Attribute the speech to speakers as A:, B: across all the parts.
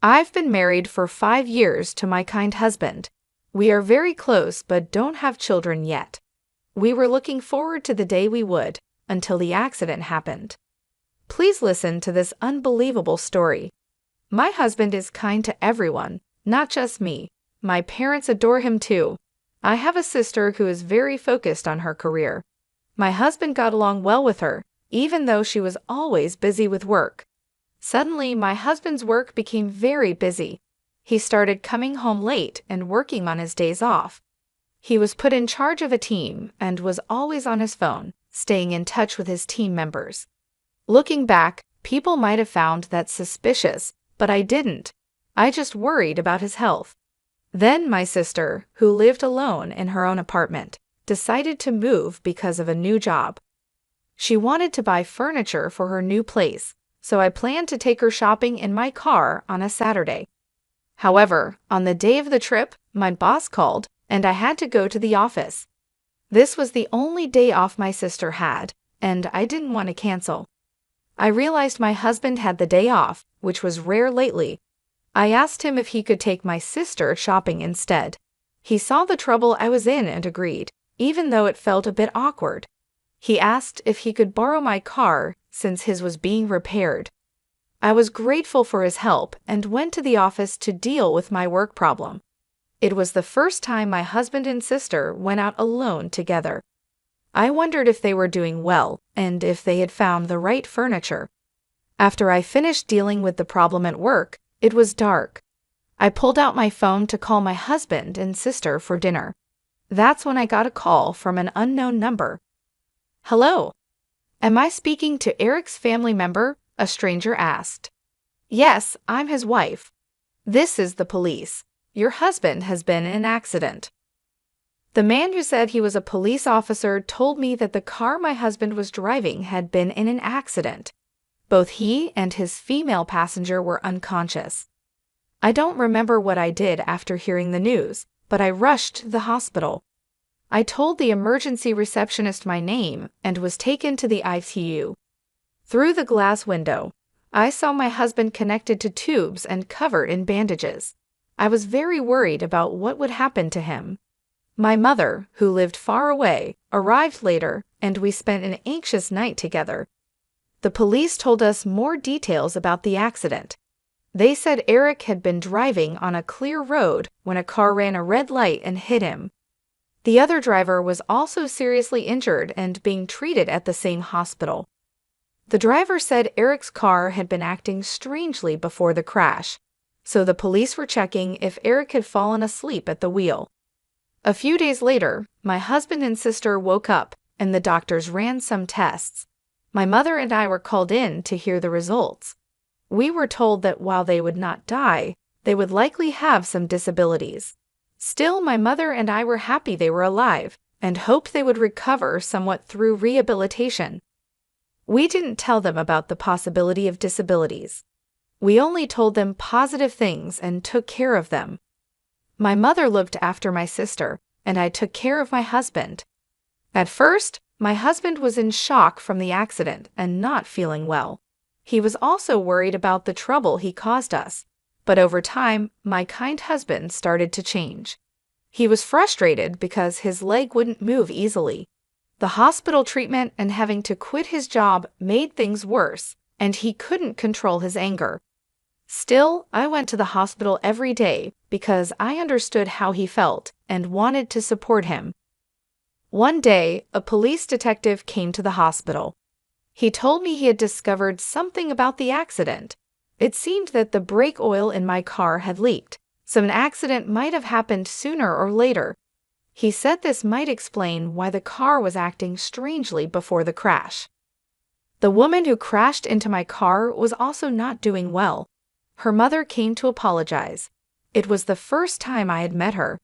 A: I've been married for 5 years to my kind husband. We are very close but don't have children yet. We were looking forward to the day we would, until the accident happened. Please listen to this unbelievable story. My husband is kind to everyone, not just me. My parents adore him too. I have a sister who is very focused on her career. My husband got along well with her, even though she was always busy with work. Suddenly, my husband's work became very busy. He started coming home late and working on his days off. He was put in charge of a team and was always on his phone, staying in touch with his team members. Looking back, people might have found that suspicious, but I didn't. I just worried about his health. Then my sister, who lived alone in her own apartment, decided to move because of a new job. She wanted to buy furniture for her new place, so I planned to take her shopping in my car on a Saturday. However, on the day of the trip, my boss called, and I had to go to the office. This was the only day off my sister had, and I didn't want to cancel. I realized my husband had the day off, which was rare lately. I asked him if he could take my sister shopping instead. He saw the trouble I was in and agreed, even though it felt a bit awkward. He asked if he could borrow my car since his was being repaired. I was grateful for his help and went to the office to deal with my work problem. It was the first time my husband and sister went out alone together. I wondered if they were doing well and if they had found the right furniture. After I finished dealing with the problem at work, it was dark. I pulled out my phone to call my husband and sister for dinner. That's when I got a call from an unknown number. "Hello. Am I speaking to Eric's family member?" a stranger asked. "Yes, I'm his wife. This is the police. Your husband has been in an accident." The man who said he was a police officer told me that the car my husband was driving had been in an accident. Both he and his female passenger were unconscious. I don't remember what I did after hearing the news, but I rushed to the hospital. I told the emergency receptionist my name and was taken to the ICU. Through the glass window, I saw my husband connected to tubes and covered in bandages. I was very worried about what would happen to him. My mother, who lived far away, arrived later, and we spent an anxious night together. The police told us more details about the accident. They said Eric had been driving on a clear road when a car ran a red light and hit him. The other driver was also seriously injured and being treated at the same hospital. The driver said Eric's car had been acting strangely before the crash, so the police were checking if Eric had fallen asleep at the wheel. A few days later, my husband and sister woke up and the doctors ran some tests. My mother and I were called in to hear the results. We were told that while they would not die, they would likely have some disabilities. Still, my mother and I were happy they were alive and hoped they would recover somewhat through rehabilitation. We didn't tell them about the possibility of disabilities. We only told them positive things and took care of them. My mother looked after my sister, and I took care of my husband. At first, my husband was in shock from the accident and not feeling well. He was also worried about the trouble he caused us. But over time, my kind husband started to change. He was frustrated because his leg wouldn't move easily. The hospital treatment and having to quit his job made things worse, and he couldn't control his anger. Still, I went to the hospital every day because I understood how he felt and wanted to support him. One day, a police detective came to the hospital. He told me he had discovered something about the accident. It seemed that the brake oil in my car had leaked, so an accident might have happened sooner or later. He said this might explain why the car was acting strangely before the crash. The woman who crashed into my car was also not doing well. Her mother came to apologize. It was the first time I had met her.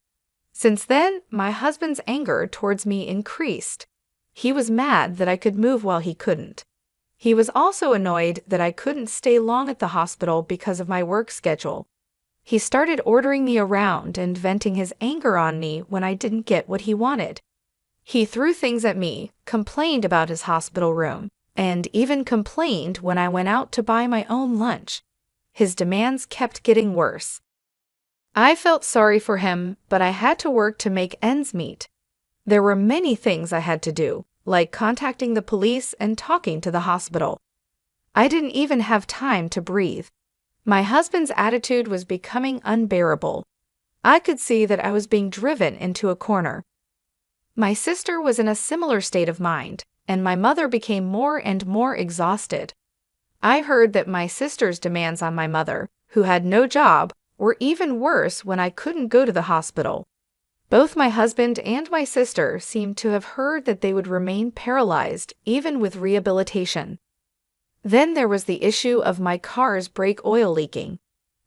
A: Since then, my husband's anger towards me increased. He was mad that I could move while he couldn't. He was also annoyed that I couldn't stay long at the hospital because of my work schedule. He started ordering me around and venting his anger on me when I didn't get what he wanted. He threw things at me, complained about his hospital room, and even complained when I went out to buy my own lunch. His demands kept getting worse. I felt sorry for him, but I had to work to make ends meet. There were many things I had to do, like contacting the police and talking to the hospital. I didn't even have time to breathe. My husband's attitude was becoming unbearable. I could see that I was being driven into a corner. My sister was in a similar state of mind, and my mother became more and more exhausted. I heard that my sister's demands on my mother, who had no job, were even worse when I couldn't go to the hospital. Both my husband and my sister seemed to have heard that they would remain paralyzed even with rehabilitation. Then there was the issue of my car's brake oil leaking.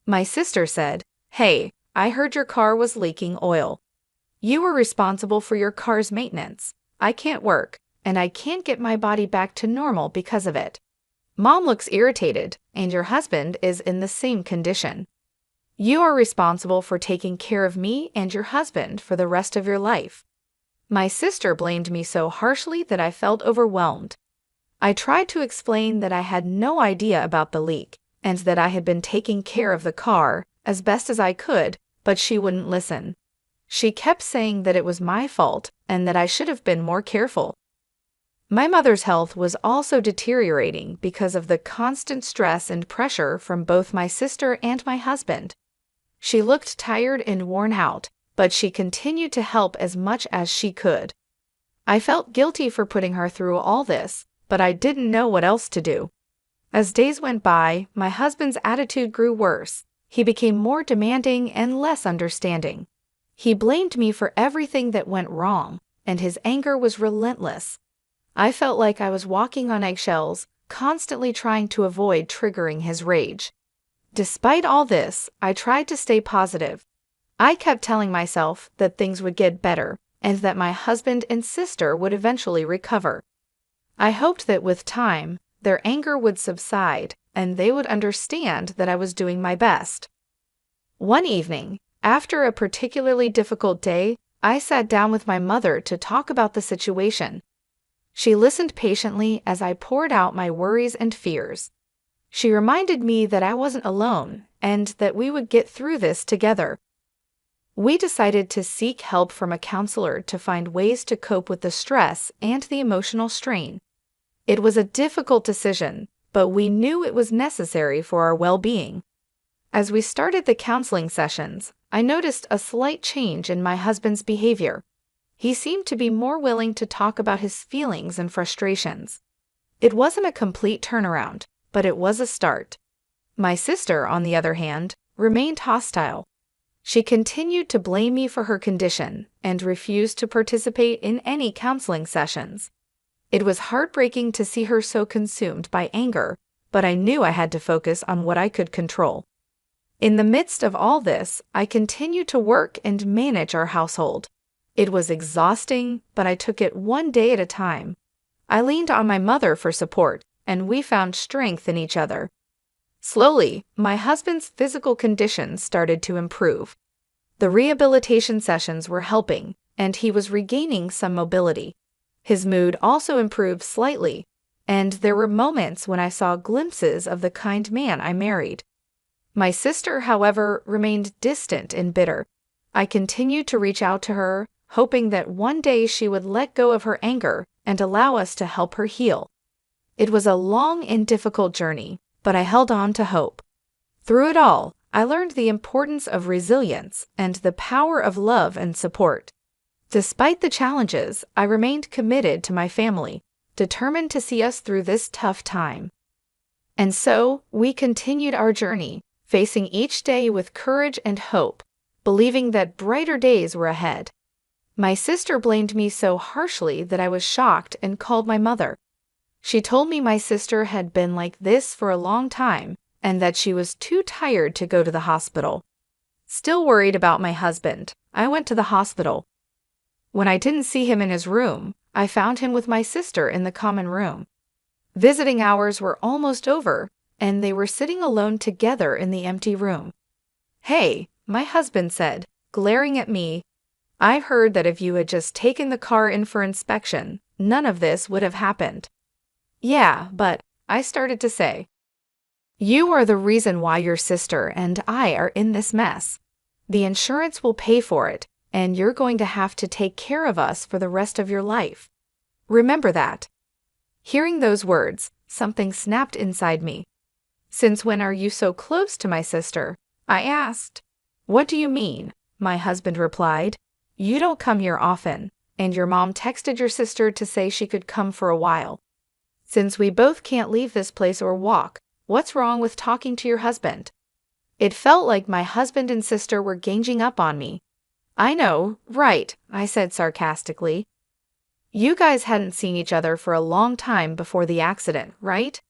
A: My sister said, "Hey, I heard your car was leaking oil. You were responsible for your car's maintenance. I can't work, and I can't get my body back to normal because of it. Mom looks irritated, and your husband is in the same condition. You are responsible for taking care of me and your husband for the rest of your life." My sister blamed me so harshly that I felt overwhelmed. I tried to explain that I had no idea about the leak and that I had been taking care of the car as best as I could, but she wouldn't listen. She kept saying that it was my fault and that I should have been more careful. My mother's health was also deteriorating because of the constant stress and pressure from both my sister and my husband. She looked tired and worn out, but she continued to help as much as she could. I felt guilty for putting her through all this, but I didn't know what else to do. As days went by, my husband's attitude grew worse. He became more demanding and less understanding. He blamed me for everything that went wrong, and his anger was relentless. I felt like I was walking on eggshells, constantly trying to avoid triggering his rage. Despite all this, I tried to stay positive. I kept telling myself that things would get better and that my husband and sister would eventually recover. I hoped that with time, their anger would subside and they would understand that I was doing my best. One evening, after a particularly difficult day, I sat down with my mother to talk about the situation. She listened patiently as I poured out my worries and fears. She reminded me that I wasn't alone and that we would get through this together. We decided to seek help from a counselor to find ways to cope with the stress and the emotional strain. It was a difficult decision, but we knew it was necessary for our well-being. As we started the counseling sessions, I noticed a slight change in my husband's behavior. He seemed to be more willing to talk about his feelings and frustrations. It wasn't a complete turnaround, but it was a start. My sister, on the other hand, remained hostile. She continued to blame me for her condition and refused to participate in any counseling sessions. It was heartbreaking to see her so consumed by anger, but I knew I had to focus on what I could control. In the midst of all this, I continued to work and manage our household. It was exhausting, but I took it one day at a time. I leaned on my mother for support, and we found strength in each other. Slowly, my husband's physical condition started to improve. The rehabilitation sessions were helping, and he was regaining some mobility. His mood also improved slightly, and there were moments when I saw glimpses of the kind man I married. My sister, however, remained distant and bitter. I continued to reach out to her, hoping that one day she would let go of her anger and allow us to help her heal. It was a long and difficult journey, but I held on to hope. Through it all, I learned the importance of resilience and the power of love and support. Despite the challenges, I remained committed to my family, determined to see us through this tough time. And so, we continued our journey, facing each day with courage and hope, believing that brighter days were ahead. My sister blamed me so harshly that I was shocked and called my mother. She told me my sister had been like this for a long time and that she was too tired to go to the hospital. Still worried about my husband, I went to the hospital. When I didn't see him in his room, I found him with my sister in the common room. Visiting hours were almost over, and they were sitting alone together in the empty room. "Hey," my husband said, glaring at me. "I heard that if you had just taken the car in for inspection, none of this would have happened." "Yeah, but," I started to say. You are the reason why your sister and I are in this mess. The insurance will pay for it, and you're going to have to take care of us for the rest of your life. Remember that." Hearing those words, something snapped inside me. "Since when are you so close to my sister?" I asked. "What do you mean?" my husband replied. "You don't come here often, and your mom texted your sister to say she could come for a while. Since we both can't leave this place or walk, what's wrong with talking to your husband?" It felt like my husband and sister were ganging up on me. "I know, right," I said sarcastically. "You guys hadn't seen each other for a long time before the accident, right?"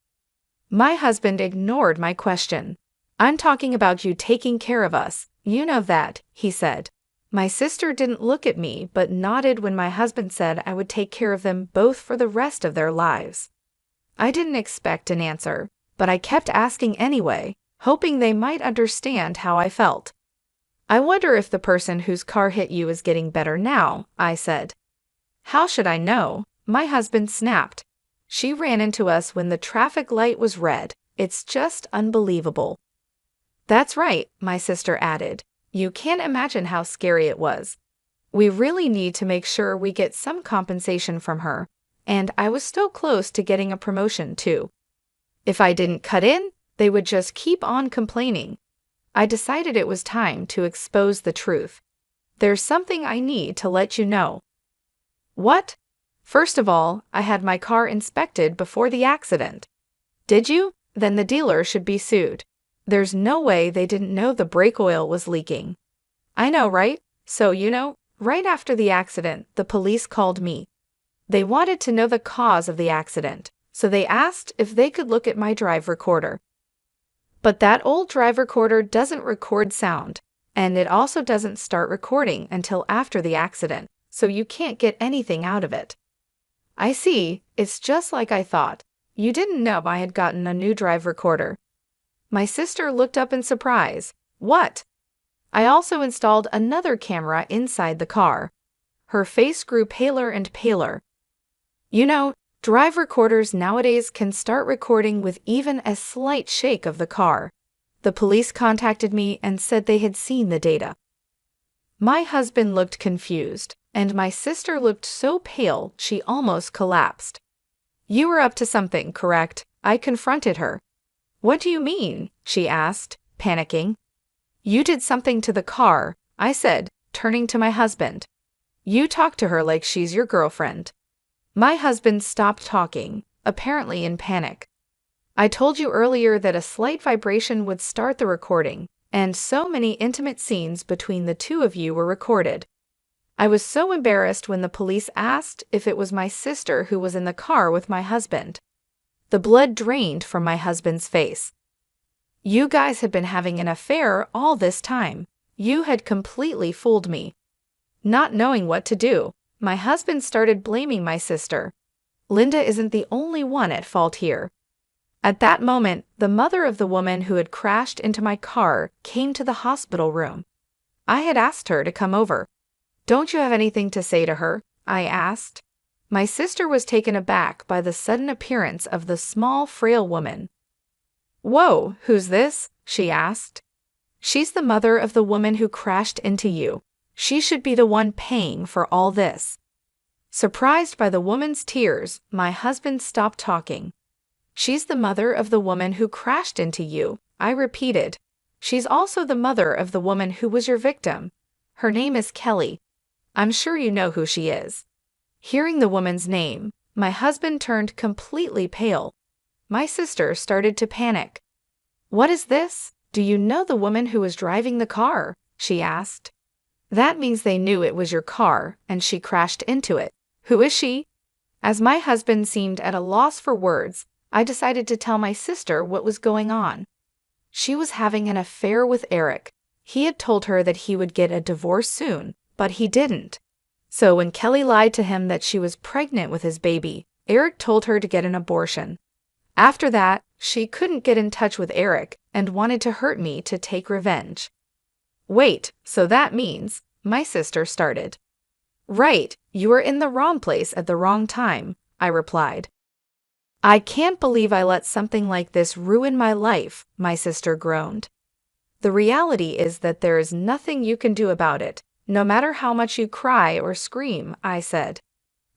A: My husband ignored my question. "I'm talking about you taking care of us. You know that," he said. My sister didn't look at me but nodded when my husband said I would take care of them both for the rest of their lives. I didn't expect an answer, but I kept asking anyway, hoping they might understand how I felt. "I wonder if the person whose car hit you is getting better now," I said. "How should I know?" my husband snapped. "She ran into us when the traffic light was red. It's just unbelievable." "That's right," my sister added. "You can't imagine how scary it was. We really need to make sure we get some compensation from her, and I was so close to getting a promotion too. If I didn't cut in, they would just keep on complaining." I decided it was time to expose the truth. "There's something I need to let you know." "What?" "First of all, I had my car inspected before the accident." "Did you? Then the dealer should be sued. There's no way they didn't know the brake oil was leaking." "I know, right? So, right after the accident, the police called me. They wanted to know the cause of the accident, so they asked if they could look at my drive recorder. But that old drive recorder doesn't record sound, and it also doesn't start recording until after the accident, so you can't get anything out of it." "I see, it's just like I thought. You didn't know I had gotten a new drive recorder." My sister looked up in surprise. "What?" "I also installed another camera inside the car." Her face grew paler and paler. Drive recorders nowadays can start recording with even a slight shake of the car. The police contacted me and said they had seen the data." My husband looked confused, and my sister looked so pale she almost collapsed. "You were up to something, correct?" I confronted her. "What do you mean?" she asked, panicking. "You did something to the car," I said, turning to my husband. "You talk to her like she's your girlfriend." My husband stopped talking, apparently in panic. "I told you earlier that a slight vibration would start the recording, and so many intimate scenes between the two of you were recorded." I was so embarrassed when the police asked if it was my sister who was in the car with my husband. The blood drained from my husband's face. "You guys had been having an affair all this time. You had completely fooled me." Not knowing what to do, my husband started blaming my sister. "Linda isn't the only one at fault here." At that moment, the mother of the woman who had crashed into my car came to the hospital room. I had asked her to come over. "Don't you have anything to say to her?" I asked. My sister was taken aback by the sudden appearance of the small, frail woman. "Whoa, who's this?" she asked. "She's the mother of the woman who crashed into you. She should be the one paying for all this." Surprised by the woman's tears, my husband stopped talking. "She's the mother of the woman who crashed into you," I repeated. "She's also the mother of the woman who was your victim. Her name is Kelly. I'm sure you know who she is." Hearing the woman's name, my husband turned completely pale. My sister started to panic. "What is this? Do you know the woman who was driving the car?" she asked. "That means they knew it was your car, and she crashed into it. Who is she?" As my husband seemed at a loss for words, I decided to tell my sister what was going on. She was having an affair with Eric. He had told her that he would get a divorce soon, but he didn't. So when Kelly lied to him that she was pregnant with his baby, Eric told her to get an abortion. After that, she couldn't get in touch with Eric and wanted to hurt me to take revenge. "Wait, so that means," my sister started. "Right, you were in the wrong place at the wrong time," I replied. I can't believe I let something like this ruin my life, my sister groaned. The reality is that there is nothing you can do about it, no matter how much you cry or scream, I said.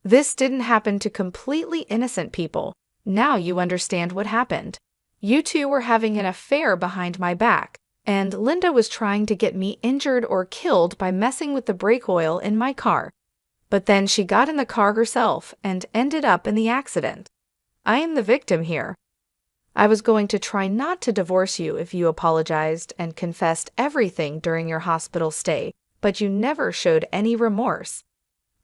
A: This didn't happen to completely innocent people. Now you understand what happened. You two were having an affair behind my back, and Linda was trying to get me injured or killed by messing with the brake oil in my car. But then she got in the car herself and ended up in the accident. I am the victim here. I was going to try not to divorce you if you apologized and confessed everything during your hospital stay, but you never showed any remorse.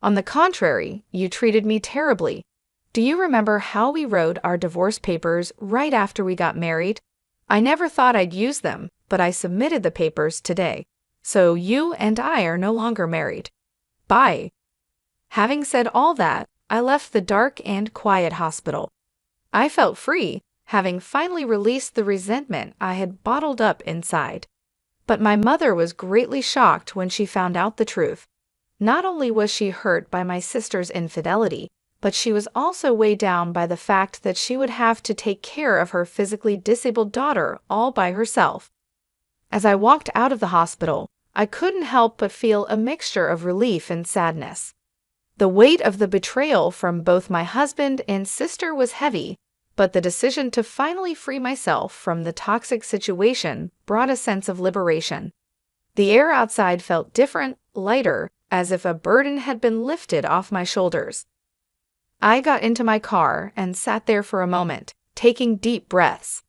A: On the contrary, you treated me terribly. Do you remember how we wrote our divorce papers right after we got married? I never thought I'd use them, but I submitted the papers today. So you and I are no longer married. Bye. Having said all that, I left the dark and quiet hospital. I felt free, having finally released the resentment I had bottled up inside. But my mother was greatly shocked when she found out the truth. Not only was she hurt by my sister's infidelity, but she was also weighed down by the fact that she would have to take care of her physically disabled daughter all by herself. As I walked out of the hospital, I couldn't help but feel a mixture of relief and sadness. The weight of the betrayal from both my husband and sister was heavy, but the decision to finally free myself from the toxic situation brought a sense of liberation. The air outside felt different, lighter, as if a burden had been lifted off my shoulders. I got into my car and sat there for a moment, taking deep breaths.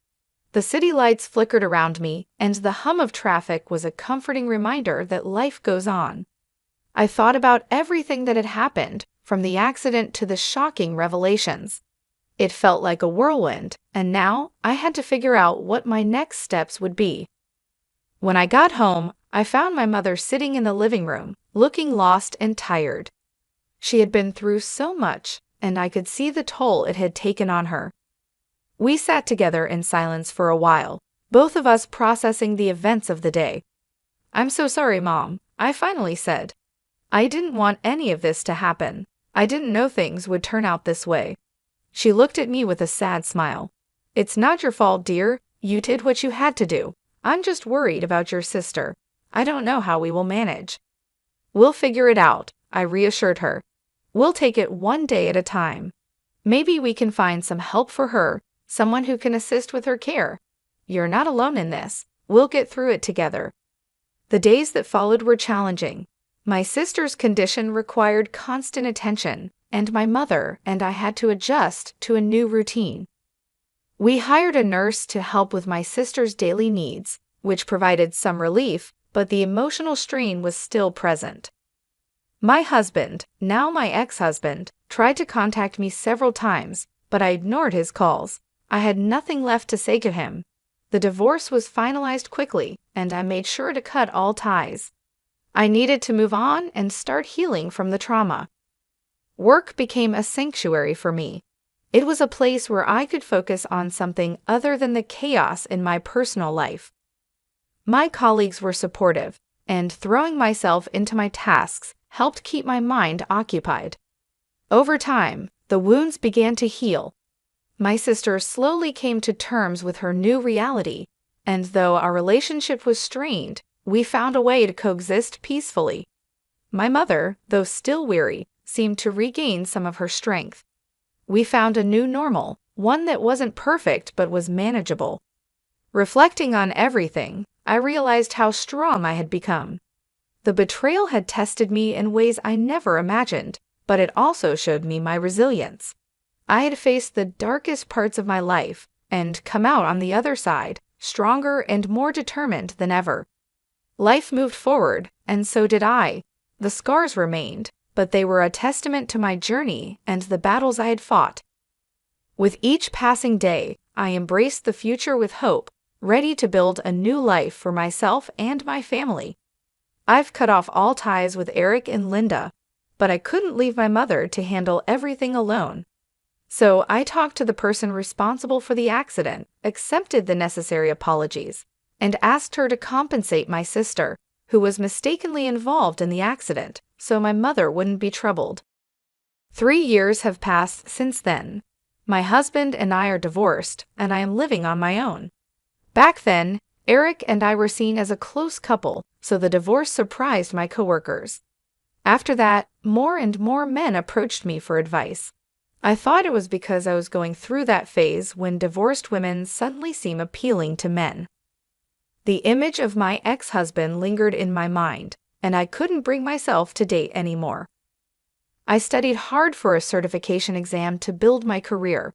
A: The city lights flickered around me, and the hum of traffic was a comforting reminder that life goes on. I thought about everything that had happened, from the accident to the shocking revelations. It felt like a whirlwind, and now I had to figure out what my next steps would be. When I got home, I found my mother sitting in the living room, looking lost and tired. She had been through so much, and I could see the toll it had taken on her. We sat together in silence for a while, both of us processing the events of the day. "I'm so sorry, Mom," I finally said. "I didn't want any of this to happen. I didn't know things would turn out this way." She looked at me with a sad smile. "It's not your fault, dear. You did what you had to do. I'm just worried about your sister. I don't know how we will manage." "We'll figure it out," I reassured her. "We'll take it one day at a time. Maybe we can find some help for her, someone who can assist with her care. You're not alone in this. We'll get through it together." The days that followed were challenging. My sister's condition required constant attention, and my mother and I had to adjust to a new routine. We hired a nurse to help with my sister's daily needs, which provided some relief, but the emotional strain was still present. My husband, now my ex-husband, tried to contact me several times, but I ignored his calls. I had nothing left to say to him. The divorce was finalized quickly, and I made sure to cut all ties. I needed to move on and start healing from the trauma. Work became a sanctuary for me. It was a place where I could focus on something other than the chaos in my personal life. My colleagues were supportive, and throwing myself into my tasks helped keep my mind occupied. Over time, the wounds began to heal. My sister slowly came to terms with her new reality, and though our relationship was strained, we found a way to coexist peacefully. My mother, though still weary, seemed to regain some of her strength. We found a new normal, one that wasn't perfect but was manageable. Reflecting on everything, I realized how strong I had become. The betrayal had tested me in ways I never imagined, but it also showed me my resilience. I had faced the darkest parts of my life and come out on the other side, stronger and more determined than ever. Life moved forward, and so did I. The scars remained, but they were a testament to my journey and the battles I had fought. With each passing day, I embraced the future with hope, ready to build a new life for myself and my family. I've cut off all ties with Eric and Linda, but I couldn't leave my mother to handle everything alone. So I talked to the person responsible for the accident, accepted the necessary apologies, and asked her to compensate my sister, who was mistakenly involved in the accident, so my mother wouldn't be troubled. 3 years have passed since then. My husband and I are divorced, and I am living on my own. Back then, Eric and I were seen as a close couple, so the divorce surprised my coworkers. After that, more and more men approached me for advice. I thought it was because I was going through that phase when divorced women suddenly seem appealing to men. The image of my ex-husband lingered in my mind, and I couldn't bring myself to date anymore. I studied hard for a certification exam to build my career.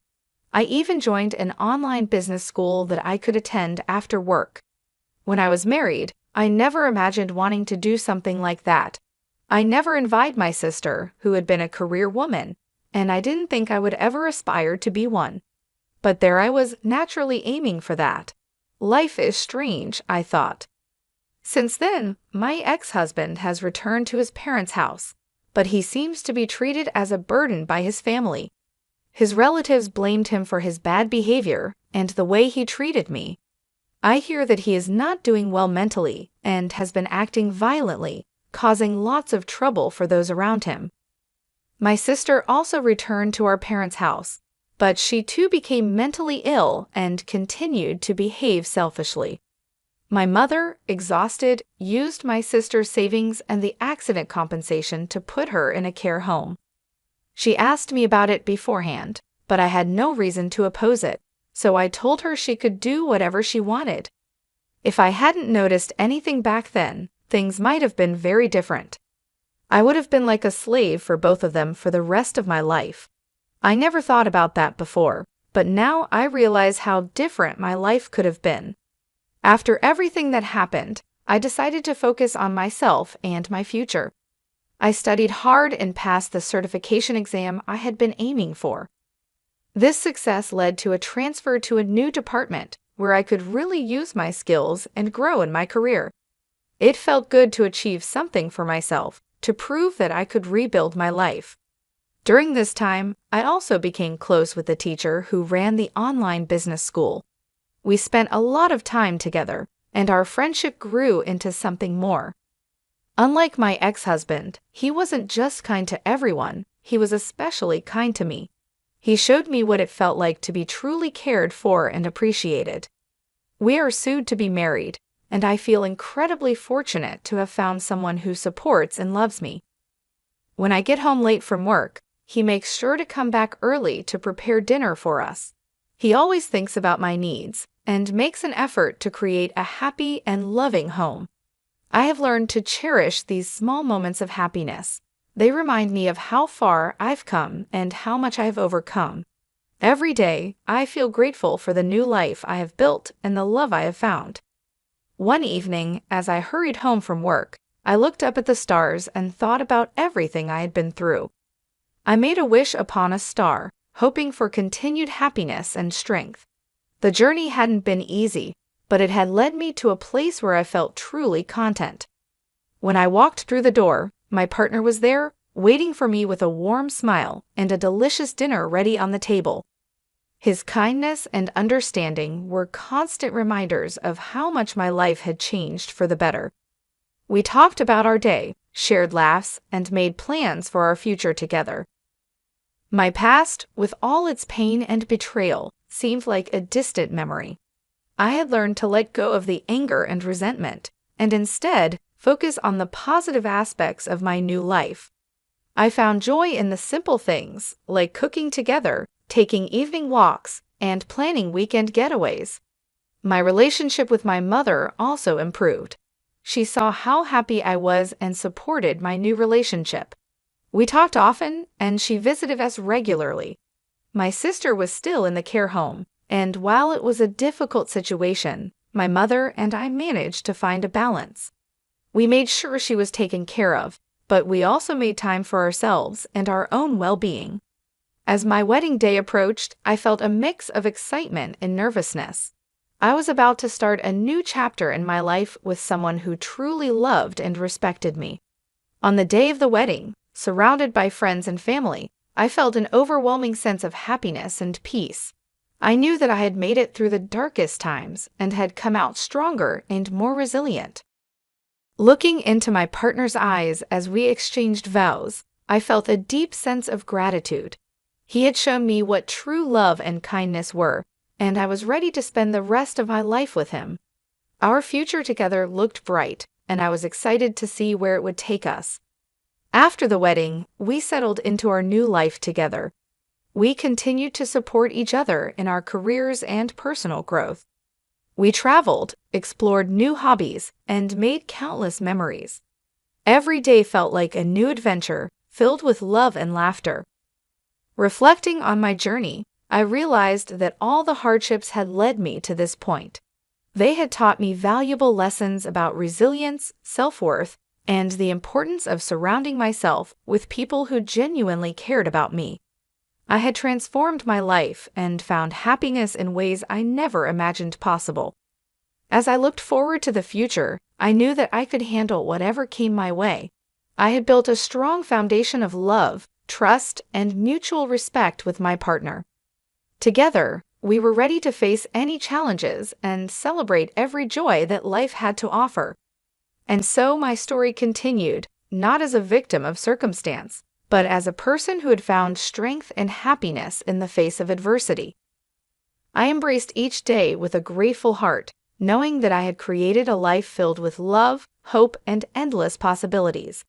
A: I even joined an online business school that I could attend after work. When I was married, I never imagined wanting to do something like that. I never invited my sister, who had been a career woman, and I didn't think I would ever aspire to be one. But there I was, naturally aiming for that. Life is strange, I thought. Since then, my ex-husband has returned to his parents' house, but he seems to be treated as a burden by his family. His relatives blamed him for his bad behavior and the way he treated me. I hear that he is not doing well mentally and has been acting violently, causing lots of trouble for those around him. My sister also returned to our parents' house, but she too became mentally ill and continued to behave selfishly. My mother, exhausted, used my sister's savings and the accident compensation to put her in a care home. She asked me about it beforehand, but I had no reason to oppose it, so I told her she could do whatever she wanted. If I hadn't noticed anything back then, things might have been very different. I would have been like a slave for both of them for the rest of my life. I never thought about that before, but now I realize how different my life could have been. After everything that happened, I decided to focus on myself and my future. I studied hard and passed the certification exam I had been aiming for. This success led to a transfer to a new department where I could really use my skills and grow in my career. It felt good to achieve something for myself, to prove that I could rebuild my life. During this time, I also became close with the teacher who ran the online business school. We spent a lot of time together, and our friendship grew into something more. Unlike my ex-husband, he wasn't just kind to everyone, he was especially kind to me. He showed me what it felt like to be truly cared for and appreciated. We are soon to be married, and I feel incredibly fortunate to have found someone who supports and loves me. When I get home late from work, he makes sure to come back early to prepare dinner for us. He always thinks about my needs and makes an effort to create a happy and loving home. I have learned to cherish these small moments of happiness. They remind me of how far I've come and how much I have overcome. Every day, I feel grateful for the new life I have built and the love I have found. One evening, as I hurried home from work, I looked up at the stars and thought about everything I had been through. I made a wish upon a star, hoping for continued happiness and strength. The journey hadn't been easy, but it had led me to a place where I felt truly content. When I walked through the door, my partner was there, waiting for me with a warm smile and a delicious dinner ready on the table. His kindness and understanding were constant reminders of how much my life had changed for the better. We talked about our day, shared laughs, and made plans for our future together. My past, with all its pain and betrayal, seemed like a distant memory. I had learned to let go of the anger and resentment, and instead focus on the positive aspects of my new life. I found joy in the simple things, like cooking together, taking evening walks, and planning weekend getaways. My relationship with my mother also improved. She saw how happy I was and supported my new relationship. We talked often, and she visited us regularly. My sister was still in the care home, and while it was a difficult situation, my mother and I managed to find a balance. We made sure she was taken care of, but we also made time for ourselves and our own well-being. As my wedding day approached, I felt a mix of excitement and nervousness. I was about to start a new chapter in my life with someone who truly loved and respected me. On the day of the wedding, surrounded by friends and family, I felt an overwhelming sense of happiness and peace. I knew that I had made it through the darkest times and had come out stronger and more resilient. Looking into my partner's eyes as we exchanged vows, I felt a deep sense of gratitude. He had shown me what true love and kindness were, and I was ready to spend the rest of my life with him. Our future together looked bright, and I was excited to see where it would take us. After the wedding, we settled into our new life together. We continued to support each other in our careers and personal growth. We traveled, explored new hobbies, and made countless memories. Every day felt like a new adventure, filled with love and laughter. Reflecting on my journey, I realized that all the hardships had led me to this point. They had taught me valuable lessons about resilience, self-worth, and the importance of surrounding myself with people who genuinely cared about me. I had transformed my life and found happiness in ways I never imagined possible. As I looked forward to the future, I knew that I could handle whatever came my way. I had built a strong foundation of love, trust, and mutual respect with my partner. Together, we were ready to face any challenges and celebrate every joy that life had to offer. And so my story continued, not as a victim of circumstance, but as a person who had found strength and happiness in the face of adversity. I embraced each day with a grateful heart, knowing that I had created a life filled with love, hope, and endless possibilities.